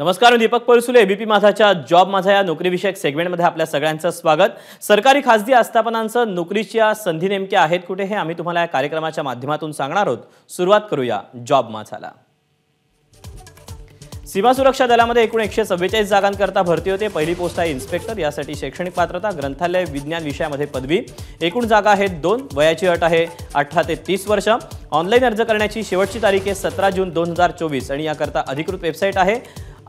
नमस्कार, मी Deepak परसुले. ABP माझाच्या job माझा या नोकरीविषयक सेगमेंटमध्ये आपल्या सगळ्यांचं स्वागत. सरकारी खासगी आस्थापनांचं नोकरीच्या संधी नेमक्या आहेत कुठे हे आम्ही तुम्हाला या कार्यक्रमाच्या माध्यमातून सांगणार आहोत. सुरुवात करूया जॉब माझाला. सीमा सुरक्षा दलामध्ये एकूण 144 जागांकरता भरती होते. पहिली पोस्ट आहे इन्स्पेक्टर. यासाठी शैक्षणिक पात्रता ग्रंथालय विज्ञान विषयामध्ये पदवी. एकूण जागा आहेत 2. वयाची अट आहे 18 ते 30 वर्ष. ऑनलाईन अर्ज करण्याची शेवटची तारीख आहे 17 जून 2024 आणि याकरता अधिकृत वेबसाईट आहे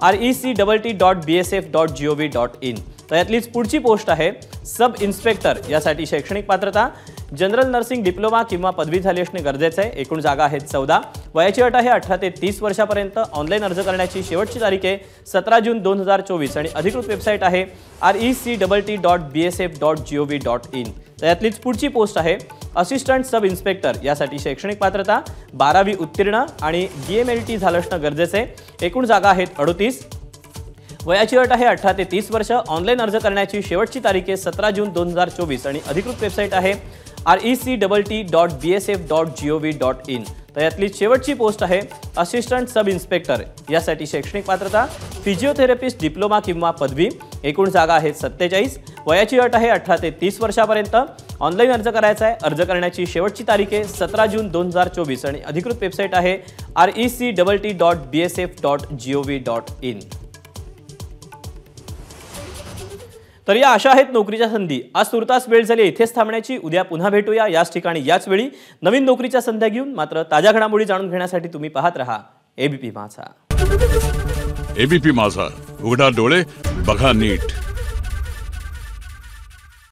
rect.bsf.gov.in. तर यातलीच पुढची पोस्ट आहे सब इन्स्पेक्टर. यासाठी शैक्षणिक पात्रता जनरल नर्सिंग डिप्लोमा किंवा पदवी झाली असणे गरजेचे आहे. एकूण जागा आहेत 14. वयाची अट आहे 18 ते 30 वर्षापर्यंत. ऑनलाईन अर्ज करण्याची शेवटची तारीख आहे 17 जून 2024 आणि अधिकृत वेबसाईट आहे rect.bsf.gov.in. तर यातलीच पुढची पोस्ट आहे असिस्टंट सब इन्स्पेक्टर. यासाठी शैक्षणिक पात्रता 12वी उत्तीर्ण आणि DMLT झालं असणं गरजेचं आहे. एकूण जागा आहेत 38. वयाची अट आहे 18 ते 30 वर्ष. ऑनलाईन अर्ज करण्याची शेवटची तारीख आहे 17 जून 2024 आणि अधिकृत वेबसाईट आहे rect.bsf.gov.in. तर यातली शेवटची पोस्ट आहे असिस्टंट सब इन्स्पेक्टर. यासाठी शैक्षणिक पात्रता फिजिओथेरपिस्ट डिप्लोमा किंवा पदवी. एकूण जागा आहेत 47. वयाची अट आहे 18 ते 30 वर्षापर्यंत. ऑनलाईन अर्ज करायचा आहे. अर्ज करण्याची शेवटची तारीख आहे 17 जून 2024 आणि अधिकृत वेबसाईट आहे rect.bsf.gov.in. तर या अशा आहेत नोकरीच्या संधी. आज तुर्तास वेळ झाली इथेच थांबण्याची. उद्या पुन्हा भेटूया याच ठिकाणी याच वेळी नवीन नोकरीच्या संध्या घेऊन. मात्र ताज्या घडामोडी जाणून घेण्यासाठी तुम्ही पाहत रहा एबीपी माझा. एबीपी माझा, उघडा डोळे बघा नीट.